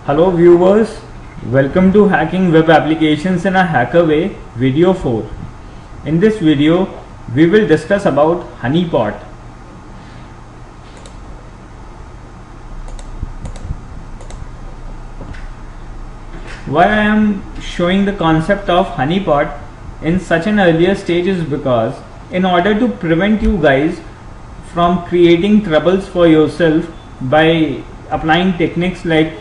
Hello viewers, welcome to Hacking Web Applications in a Hacker Way video 4. In this video, we will discuss about Honeypot. Why I am showing the concept of Honeypot in such an earlier stage is because in order to prevent you guys from creating troubles for yourself by applying techniques like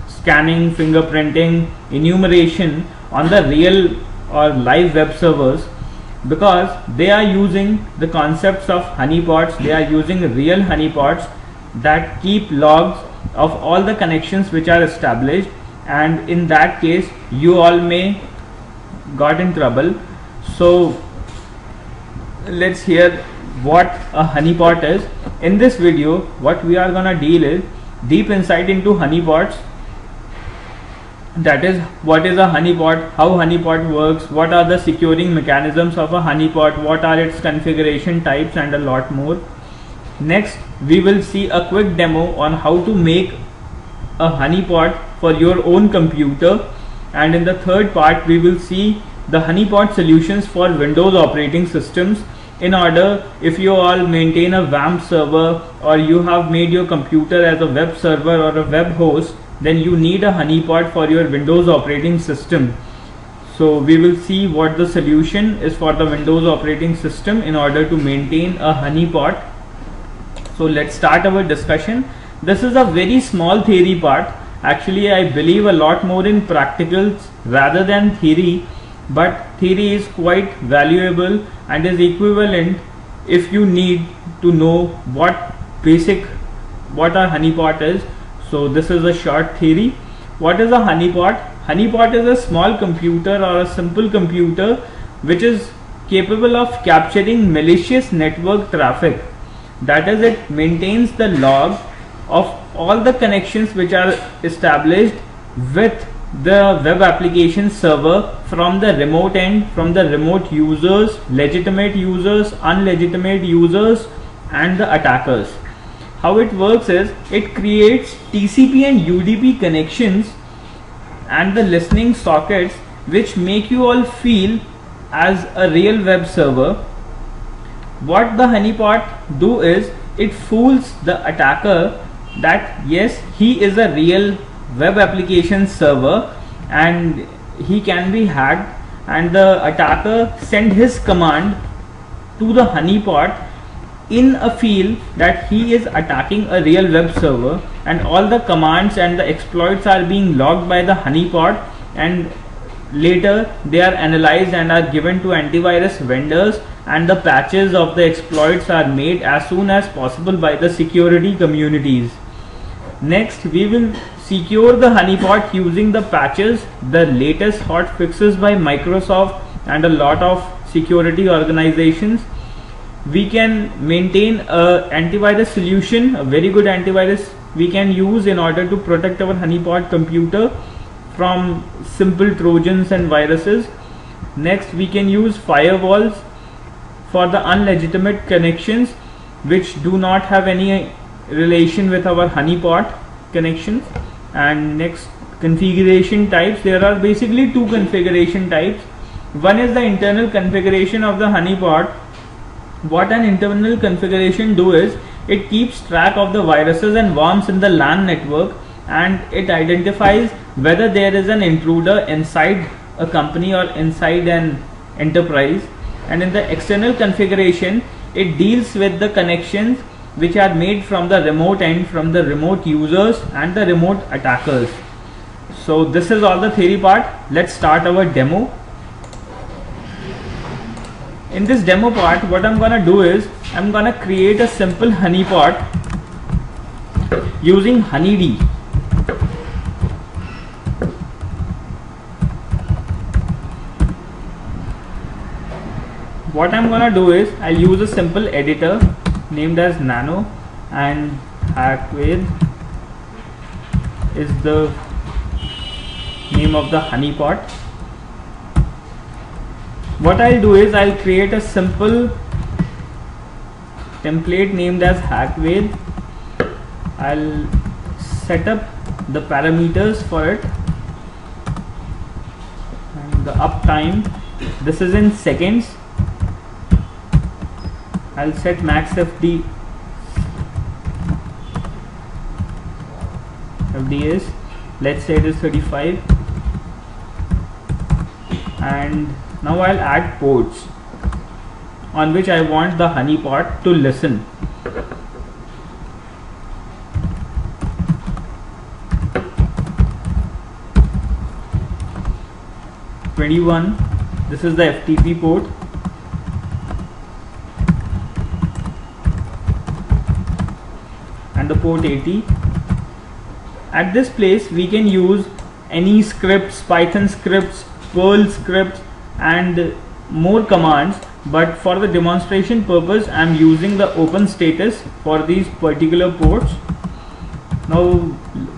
scanning, fingerprinting, enumeration on the real or live web servers, because they are using the concepts of honeypots, they are using real honeypots that keep logs of all the connections which are established, and in that case you all may got in trouble. So let's hear what a honeypot is. In this video what we are gonna deal is deep insight into honeypots. That is, what is a honeypot, how honeypot works, what are the securing mechanisms of a honeypot, what are its configuration types, and a lot more. Next we will see a quick demo on how to make a honeypot for your own computer, and in the third part we will see the honeypot solutions for Windows operating systems. In order, if you all maintain a WAMP server or you have made your computer as a web server or a web host, then you need a honeypot for your Windows operating system. So we will see what the solution is for the Windows operating system in order to maintain a honeypot. So let's start our discussion. This is a very small theory part. Actually I believe a lot more in practicals rather than theory, but theory is quite valuable and is equivalent if you need to know what a honeypot is. So this is a short theory. What is a honeypot? Honeypot is a small computer or a simple computer which is capable of capturing malicious network traffic. That is, it maintains the log of all the connections which are established with the web application server from the remote end, from the remote users, legitimate users, unlegitimate users, and the attackers. How it works is, it creates TCP and UDP connections and the listening sockets which make you all feel as a real web server. What the honeypot do is, it fools the attacker that yes, he is a real web application server and he can be hacked, and the attacker send his command to the honeypot in a field that he is attacking a real web server, and all the commands and the exploits are being logged by the honeypot, and later they are analyzed and are given to antivirus vendors, and the patches of the exploits are made as soon as possible by the security communities. Next we will secure the honeypot using the patches, the latest hot fixes by Microsoft and a lot of security organizations. We can maintain a antivirus solution, a very good antivirus we can use in order to protect our honeypot computer from simple trojans and viruses. Next we can use firewalls for the unlegitimate connections which do not have any relation with our honeypot connections. And next, configuration types. There are basically two configuration types. One is the internal configuration of the honeypot. What an internal configuration do is, it keeps track of the viruses and worms in the LAN network, and it identifies whether there is an intruder inside a company or inside an enterprise. And in the external configuration, it deals with the connections which are made from the remote end, from the remote users and the remote attackers. So this is all the theory part. Let's start our demo. In this demo part, what I'm gonna do is, I'm gonna create a simple honeypot using HoneyD. What I'm gonna do is, I'll use a simple editor named as Nano, and HWAHW is the name of the honeypot. What I'll do is, I'll create a simple template named as HWAHW. I'll set up the parameters for it, and the uptime, this is in seconds. I'll set max FD FDS, let's say it is 35, and now I'll add ports on which I want the Honeypot to listen. This is the FTP port, and the port 80. At this place we can use any scripts, Python scripts, Perl scripts and more commands, but for the demonstration purpose I am using the open status for these particular ports. Now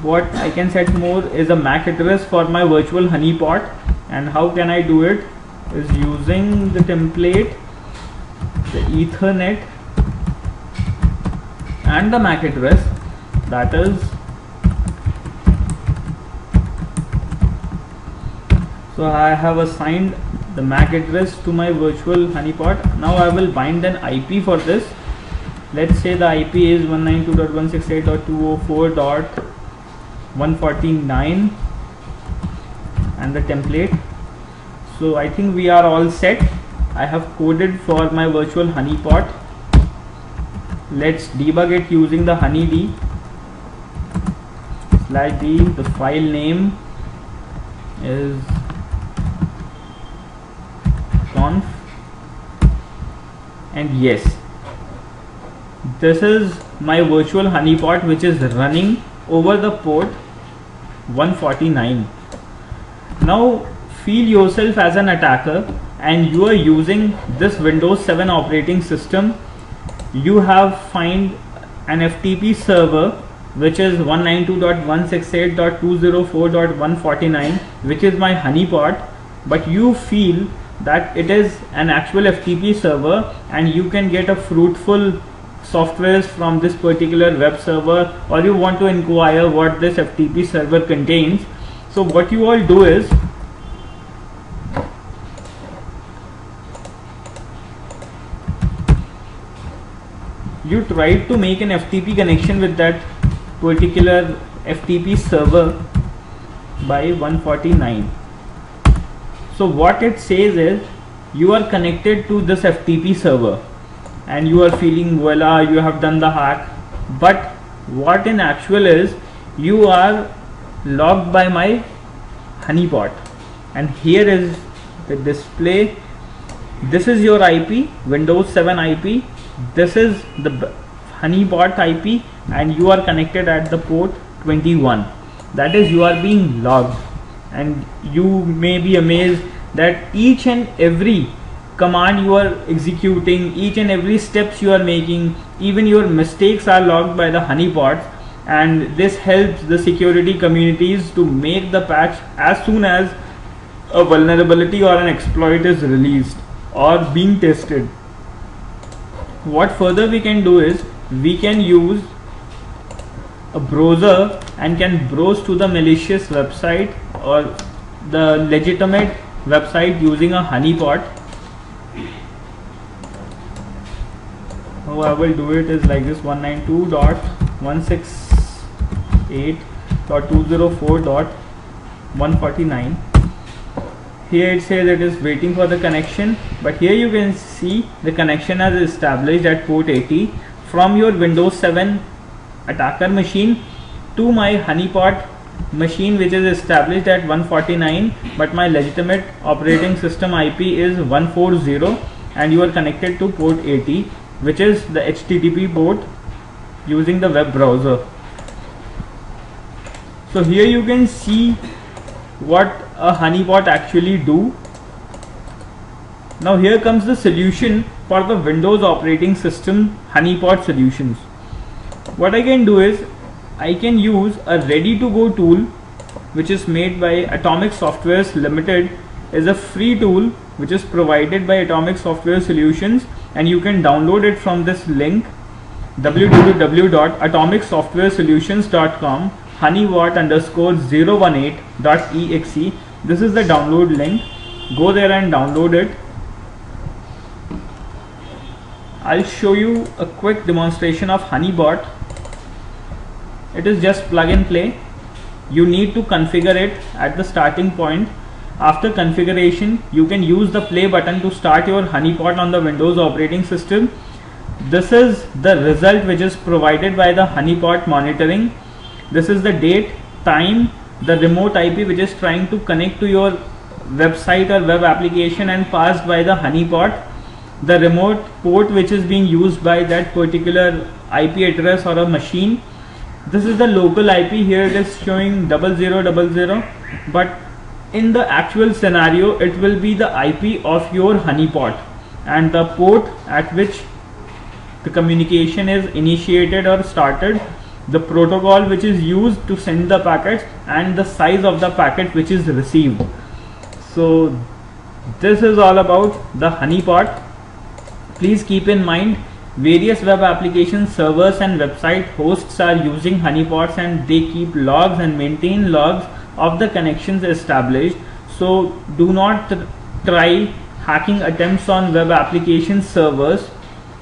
what I can set more is a MAC address for my virtual Honeypot, and how can I do it is using the template, the Ethernet and the MAC address, that is, so I have assigned the MAC address to my virtual Honeypot. Now I will bind an IP for this. Let's say the IP is 192.168.204.149 and the template. So I think we are all set. I have coded for my virtual Honeypot. Let's debug it using the honeyD /d. The file name is conf, and yes, this is my virtual Honeypot which is running over the port 149. Now feel yourself as an attacker and you are using this Windows 7 operating system. You have find an FTP server which is 192.168.204.149, which is my Honeypot, but you feel that it is an actual FTP server and you can get a fruitful softwares from this particular web server, or you want to inquire what this FTP server contains. So what you all do is, you try to make an FTP connection with that particular FTP server by 149. So what it says is you are connected to this FTP server and you are feeling voila, you have done the hack, but what in actual is you are logged by my Honeypot, and here is the display. This is your IP, Windows 7 IP, this is the Honeypot IP, and you are connected at the port 21. That is, you are being logged, and you may be amazed that each and every command you are executing, each and every steps you are making, even your mistakes are logged by the Honeypots, and this helps the security communities to make the patch as soon as a vulnerability or an exploit is released or being tested. What further we can do is we can use a browser and can browse to the malicious website or the legitimate website using a Honeypot. How I will do it is like this: 192.168.204.149. Here it says it is waiting for the connection, but here you can see the connection has established at port 80 from your Windows 7 attacker machine to my Honeypot machine, which is established at 149, but my legitimate operating system IP is 140, and you are connected to port 80, which is the HTTP port using the web browser. So here you can see what a Honeypot actually do. Now here comes the solution for the Windows operating system Honeypot solutions. What I can do is I can use a ready to go tool which is made by Atomic Softwares Limited. Is a free tool which is provided by Atomic Software Solutions, and you can download it from this link www.atomicsoftwaresolutions.com. honeypot_018.exe. This is the download link. Go there and download it. I'll show you a quick demonstration of Honeypot. It is just plug and play. You need to configure it at the starting point. After configuration, you can use the play button to start your Honeypot on the Windows operating system. This is the result which is provided by the Honeypot monitoring. This is the date, time, the remote IP which is trying to connect to your website or web application and passed by the Honeypot, the remote port which is being used by that particular IP address or a machine. This is the local IP. Here it is showing 0000, but in the actual scenario it will be the IP of your Honeypot and the port at which the communication is initiated or started, the protocol which is used to send the packets, and the size of the packet which is received. So this is all about the Honeypot. Please keep in mind, various web application servers and website hosts are using Honeypots and they keep logs and maintain logs of the connections established. So do not try hacking attempts on web application servers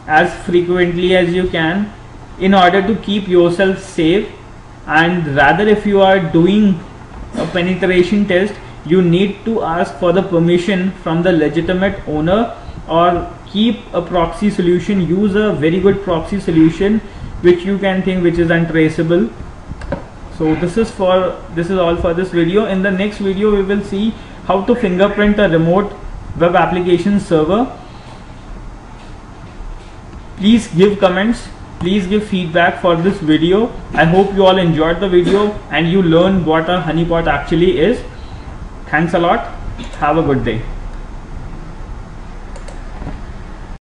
as frequently as you can in order to keep yourself safe, and rather if you are doing a penetration test, you need to ask for the permission from the legitimate owner, or keep a proxy solution. Use a very good proxy solution which you can think which is untraceable. So this is all for this video. In the next video we will see how to fingerprint a remote web application server. Please give comments, please give feedback for this video. I hope you all enjoyed the video and you learned what a Honeypot actually is. Thanks a lot. Have a good day.